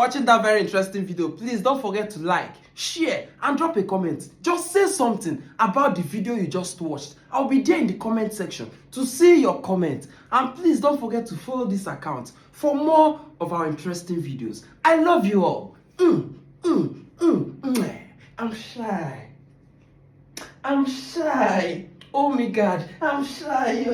watching that very interesting video, please don't forget to like, share, and drop a comment. Just say something about the video you just watched. I'll be there in the comment section to see your comment. And please don't forget to follow this account for more of our interesting videos. I love you all. I'm shy. I'm shy. Oh my God, I'm shy.